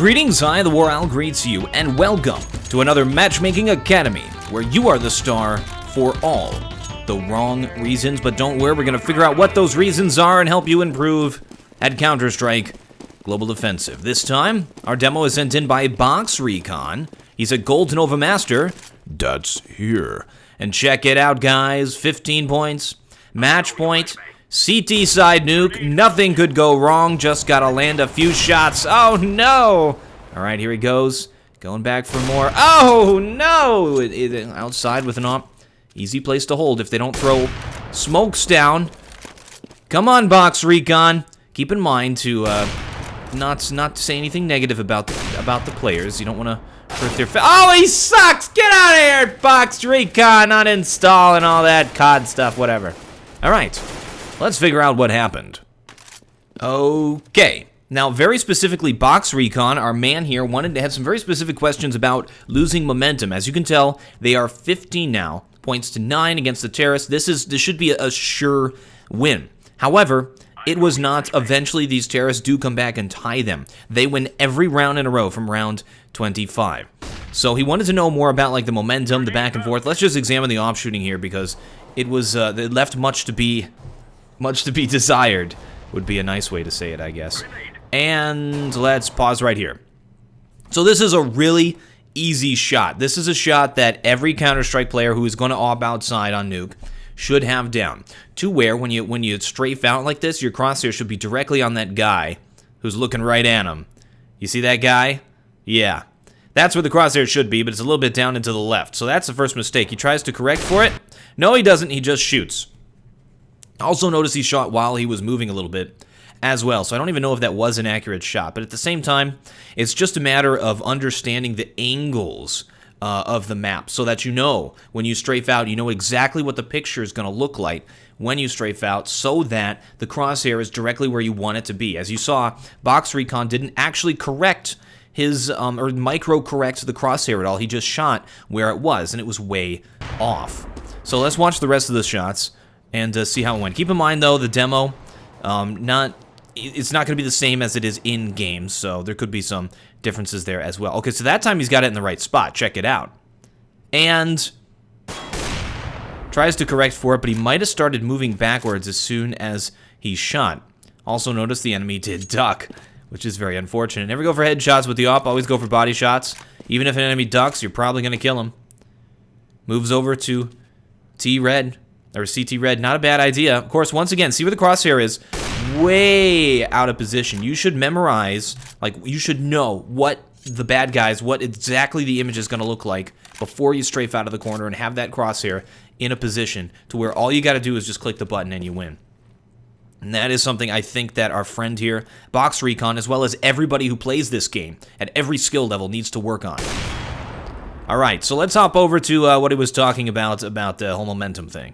Greetings, TheWarOwl greets you, and welcome to another Matchmaking Academy, where you are the star for all the wrong reasons. But don't worry, we're going to figure out what those reasons are and help you improve at Counter-Strike Global Offensive. This time, our demo is sent in by Box Recon. He's a Gold Nova Master. That's here. And check it out, guys. 15 points. Match point. CT side nuke, nothing could go wrong, just gotta land a few shots. Oh no! Alright, here he goes. Going back for more. Oh no! Outside with an op. Easy place to hold if they don't throw smokes down. Come on, Box Recon. Keep in mind to not say anything negative about the players. You don't want to hurt their Oh, he sucks! Get out of here, Box Recon! Uninstall and all that COD stuff, whatever. Alright. Let's figure out what happened. Okay. Now, very specifically, Box Recon, our man here, wanted to have some very specific questions about losing momentum. As you can tell, they are 15 now, points to 9 against the terrorists. This should be a sure win. However, it was not. Eventually, these terrorists do come back and tie them. They win every round in a row from round 25. So he wanted to know more about like the momentum, the back and forth. Let's just examine the off shooting here because it was it left much to be desired, would be a nice way to say it, I guess. And let's pause right here. So this is a really easy shot. This is a shot that every Counter-Strike player who is going to op outside on Nuke should have down. To where, when you strafe out like this, your crosshair should be directly on that guy who's looking right at him. You see that guy? Yeah. That's where the crosshair should be, but it's a little bit down and to the left. So that's the first mistake. He tries to correct for it. No, he doesn't. He just shoots. Also notice he shot while he was moving a little bit as well, so I don't even know if that was an accurate shot, but at the same time, it's just a matter of understanding the angles of the map so that you know when you strafe out, you know exactly what the picture is going to look like when you strafe out so that the crosshair is directly where you want it to be. As you saw, Box Recon didn't actually correct his, or micro-correct the crosshair at all. He just shot where it was, and it was way off. So let's watch the rest of the shots and see how it went. Keep in mind, though, the demo, it's not going to be the same as it is in-game, so there could be some differences there as well. Okay, so that time he's got it in the right spot. Check it out. And tries to correct for it, but he might have started moving backwards as soon as he shot. Also notice the enemy did duck, which is very unfortunate. Never go for headshots with the op. Always go for body shots. Even if an enemy ducks, you're probably going to kill him. Moves over to T-Red. Or CT Red, not a bad idea. Of course, once again, see where the crosshair is? Way out of position. You should memorize, like, you should know what the bad guys, what exactly the image is going to look like before you strafe out of the corner and have that crosshair in a position to where all you got to do is just click the button and you win. And that is something I think that our friend here, Box Recon, as well as everybody who plays this game at every skill level needs to work on. Alright, so let's hop over to what he was talking about the whole momentum thing.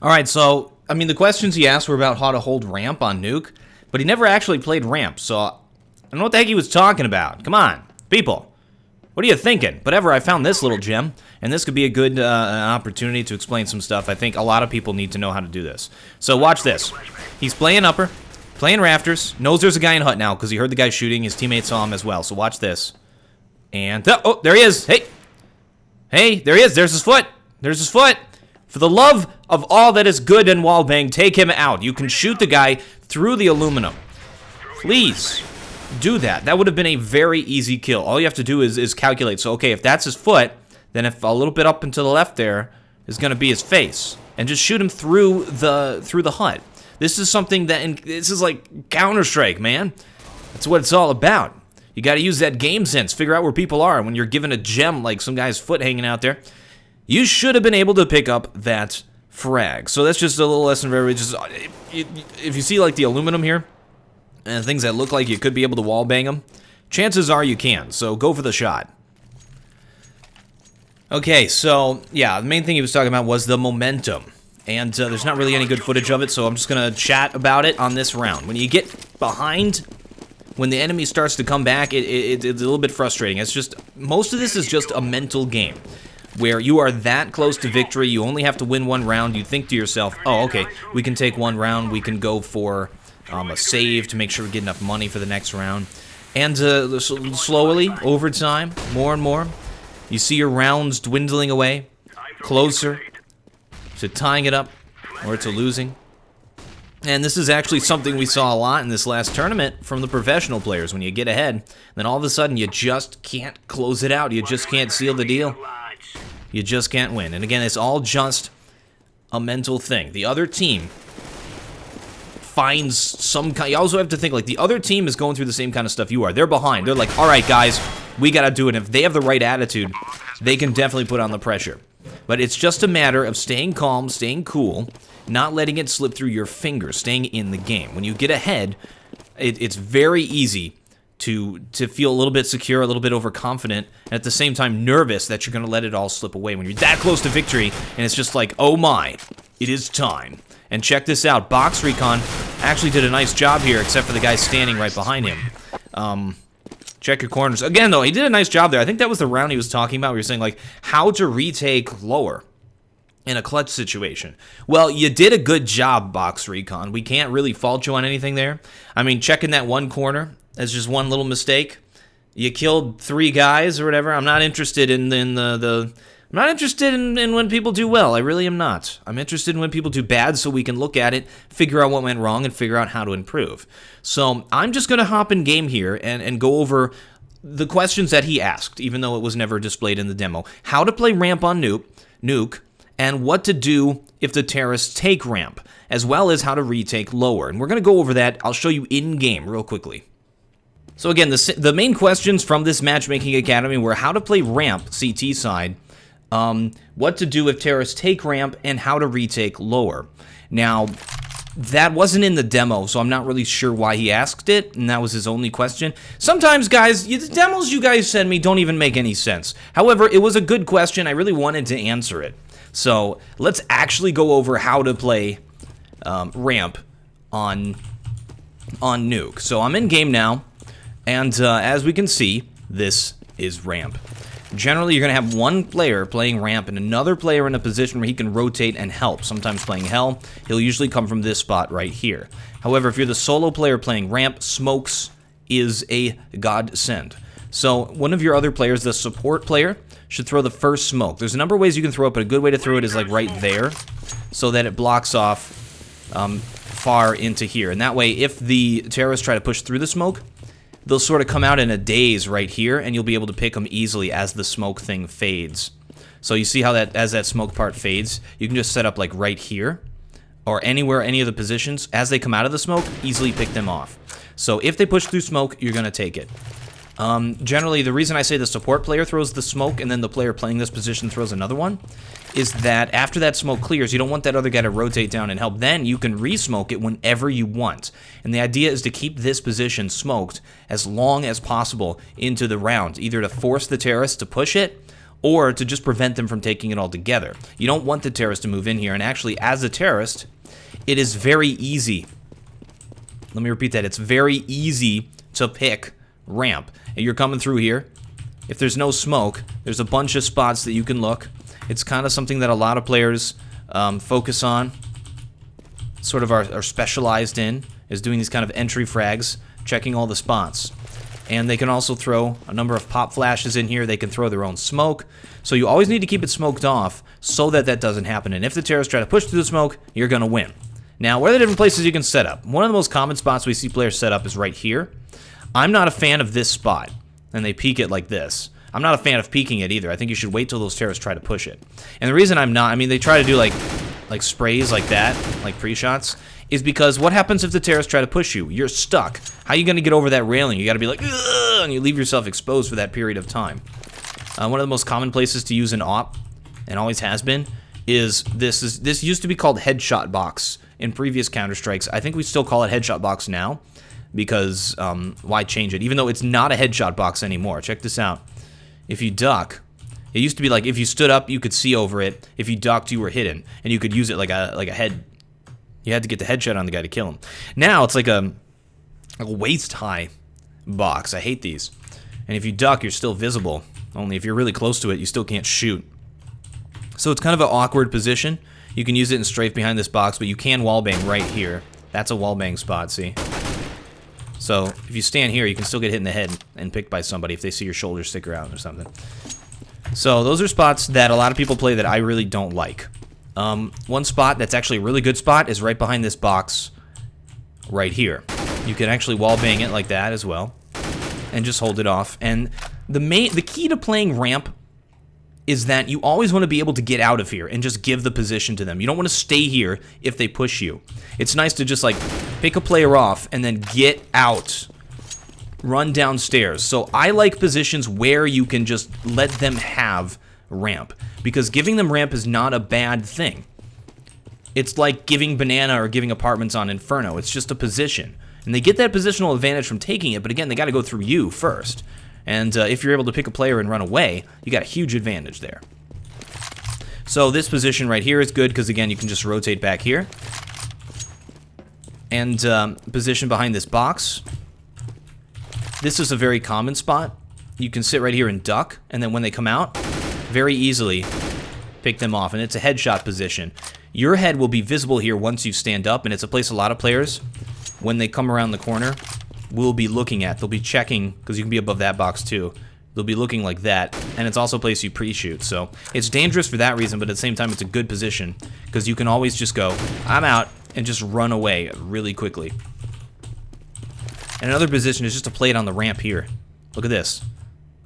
Alright, so, I mean, the questions he asked were about how to hold ramp on Nuke, but he never actually played ramp, so I don't know what the heck he was talking about. Come on, people. What are you thinking? But ever, I found this little gem, and this could be a good opportunity to explain some stuff. I think a lot of people need to know how to do this. So watch this. He's playing upper, playing rafters, knows there's a guy in hut now because he heard the guy shooting. His teammate saw him as well, so watch this. And, oh, there he is. Hey. Hey, there he is. There's his foot. There's his foot. For the love of all that is good in wallbang, take him out. You can shoot the guy through the aluminum. Please do that. That would have been a very easy kill. All you have to do is calculate. So, okay, if that's his foot, then if a little bit up and to the left there is going to be his face. And just shoot him through the hut. This is something that, this is like Counter-Strike, man. That's what it's all about. You got to use that game sense. Figure out where people are. When you're given a gem like some guy's foot hanging out there, you should have been able to pick up that frag. So that's just a little lesson for everybody. Just if you see like the aluminum here and things that look like you could be able to wall bang them, chances are you can. So go for the shot. Okay, so yeah, the main thing he was talking about was the momentum. And there's not really any good footage of it, so I'm just going to chat about it on this round. When you get behind, when the enemy starts to come back, it's a little bit frustrating. It's just, most of this is just a mental game, where you are that close to victory, you only have to win one round, you think to yourself, oh, okay, we can take one round, we can go for a save to make sure we get enough money for the next round. And slowly, over time, more and more, you see your rounds dwindling away, closer to tying it up or to losing. And this is actually something we saw a lot in this last tournament from the professional players. When you get ahead, then all of a sudden you just can't close it out. You just can't seal the deal. You just can't win. And again, it's all just a mental thing. The other team finds some kind. You also have to think, like, the other team is going through the same kind of stuff you are. They're behind. They're like, all right, guys, we got to do it. And if they have the right attitude, they can definitely put on the pressure. But it's just a matter of staying calm, staying cool, not letting it slip through your fingers, staying in the game. When you get ahead, it's very easy to feel a little bit secure, a little bit overconfident, and at the same time nervous that you're going to let it all slip away when you're that close to victory, and it's just like, oh my, it is time. And check this out, Box Recon actually did a nice job here, except for the guy standing right behind him. Check your corners. Again, though, he did a nice job there. I think that was the round he was talking about. We were saying, like, how to retake lower in a clutch situation. Well, you did a good job, Box Recon. We can't really fault you on anything there. I mean, checking that one corner, that's just one little mistake. You killed 3 guys or whatever. I'm not interested in I'm not interested in when people do well. I really am not. I'm interested in when people do bad so we can look at it, figure out what went wrong, and figure out how to improve. So I'm just going to hop in game here and go over the questions that he asked, even though it was never displayed in the demo. How to play ramp on Nuke, and what to do if the terrorists take ramp, as well as how to retake lower. And we're going to go over that. I'll show you in-game real quickly. So again, the main questions from this Matchmaking Academy were how to play ramp, CT side, what to do if terrorists take ramp, and how to retake lower. Now, that wasn't in the demo, so I'm not really sure why he asked it, and that was his only question. Sometimes, guys, the demos you guys send me don't even make any sense. However, it was a good question. I really wanted to answer it. So let's actually go over how to play ramp on Nuke. So I'm in game now, and as we can see, this is ramp. Generally, you're going to have one player playing ramp and another player in a position where he can rotate and help. Sometimes playing hell, he'll usually come from this spot right here. However, if you're the solo player playing ramp, smokes is a godsend. So one of your other players, the support player, should throw the first smoke. There's a number of ways you can throw it, but a good way to throw it is like right there, so that it blocks off far into here. And that way, if the terrorists try to push through the smoke, they'll sort of come out in a daze right here, and you'll be able to pick them easily as the smoke thing fades. So you see how that, as that smoke part fades, you can just set up like right here, or anywhere, any of the positions. As they come out of the smoke, easily pick them off. So if they push through smoke, you're going to take it. Generally, the reason I say the support player throws the smoke and then the player playing this position throws another one is that after that smoke clears, you don't want that other guy to rotate down and help. Then you can re-smoke it whenever you want. And the idea is to keep this position smoked as long as possible into the round, either to force the terrorists to push it or to just prevent them from taking it all together. You don't want the terrorists to move in here, and actually, as a terrorist, it is very easy. Let me repeat that. It's very easy to pick ramp. And you're coming through here. If there's no smoke, there's a bunch of spots that you can look. It's kind of something that a lot of players focus on, sort of are specialized in, is doing these kind of entry frags, checking all the spots. And they can also throw a number of pop flashes in here. They can throw their own smoke. So you always need to keep it smoked off so that that doesn't happen. And if the terrorists try to push through the smoke, you're going to win. Now, what are the different places you can set up? One of the most common spots we see players set up is right here. I'm not a fan of this spot, and they peek it like this. I'm not a fan of peeking it either. I think you should wait till those terrorists try to push it. And the reason I'm not, I mean, they try to do like sprays like that, like pre-shots, is because what happens if the terrorists try to push you? You're stuck. How are you going to get over that railing? You got to be like, ugh, and you leave yourself exposed for that period of time. One of the most common places to use an AWP, and always has been, is this used to be called headshot box in previous Counter-Strikes. I think we still call it headshot box now, because why change it? Even though it's not a headshot box anymore. Check this out. If you duck, it used to be like if you stood up, you could see over it. If you ducked, you were hidden, and you could use it like a head. You had to get the headshot on the guy to kill him. Now it's like a waist-high box. I hate these. And if you duck, you're still visible. Only if you're really close to it, you still can't shoot. So it's kind of an awkward position. You can use it and strafe behind this box, but you can wallbang right here. That's a wallbang spot, see? So if you stand here, you can still get hit in the head and picked by somebody if they see your shoulder sticker out or something. So those are spots that a lot of people play that I really don't like. One spot that's actually a really good spot is right behind this box right here. You can actually wall bang it like that as well and just hold it off. And the key to playing ramp is that you always want to be able to get out of here and just give the position to them. You don't want to stay here if they push you. It's nice to just like pick a player off and then get out, run downstairs. So I like positions where you can just let them have ramp, because giving them ramp is not a bad thing. It's like giving banana or giving apartments on Inferno. It's just a position. And they get that positional advantage from taking it, but again, they got to go through you first. And if you're able to pick a player and run away, you got a huge advantage there. So this position right here is good because, again, you can just rotate back here. And position behind this box. This is a very common spot. You can sit right here and duck, and then when they come out, very easily pick them off. And it's a headshot position. Your head will be visible here once you stand up, and it's a place a lot of players, when they come around the corner, will be looking at. They'll be checking, because you can be above that box too. They'll be looking like that, and it's also a place you pre-shoot. So it's dangerous for that reason, but at the same time, it's a good position, because you can always just go, I'm out, and just run away really quickly. And another position is just to play it on the ramp here. Look at this.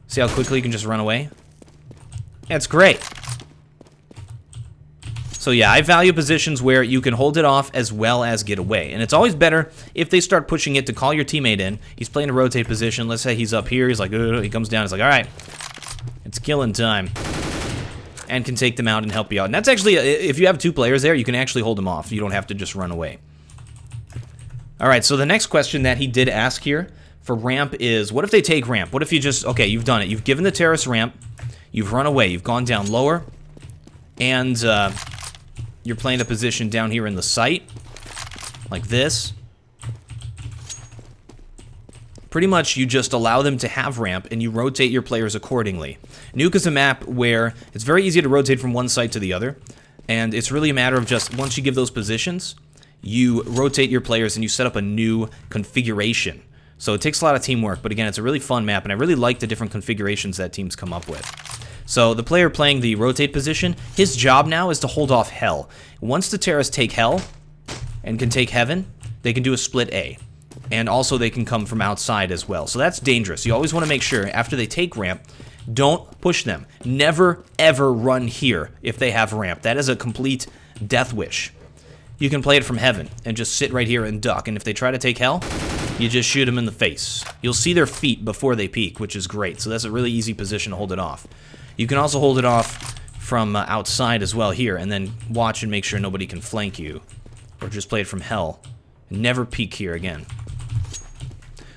See how quickly you can just run away? That's great. So yeah, I value positions where you can hold it off as well as get away. And it's always better if they start pushing it to call your teammate in. He's playing a rotate position. Let's say he's up here. He's like, ugh. He comes down. He's like, all right, it's killing time. And can take them out and help you out. And that's actually, if you have two players there, you can actually hold them off. You don't have to just run away. All right, so the next question that he did ask here for ramp is, what if they take ramp? What if you just, okay, you've done it. You've given the terrorist ramp. You've run away. You've gone down lower. And you're playing a position down here in the site, like this. Pretty much you just allow them to have ramp and you rotate your players accordingly. Nuke is a map where it's very easy to rotate from one site to the other, and it's really a matter of just, once you give those positions, you rotate your players and you set up a new configuration. So it takes a lot of teamwork, but again, it's a really fun map, and I really like the different configurations that teams come up with. So the player playing the rotate position, his job now is to hold off hell. Once the terrorists take hell and can take heaven, they can do a split A. And also they can come from outside as well. So that's dangerous. You always want to make sure after they take ramp, don't push them. Never ever run here if they have ramp. That is a complete death wish. You can play it from heaven and just sit right here and duck. And if they try to take hell, you just shoot them in the face. You'll see their feet before they peek, which is great. So that's a really easy position to hold it off. You can also hold it off from outside as well here, and then watch and make sure nobody can flank you. Or just play it from hell. Never peek here again.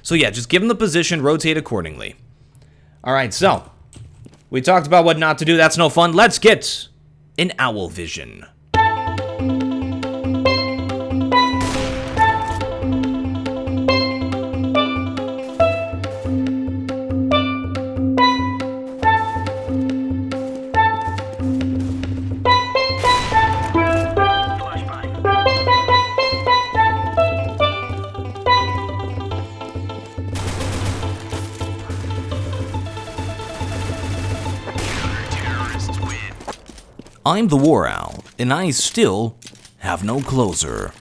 So yeah, just give them the position, rotate accordingly. Alright, so we talked about what not to do. That's no fun. Let's get an owl vision. I'm TheWarOwl, and I still have no closer.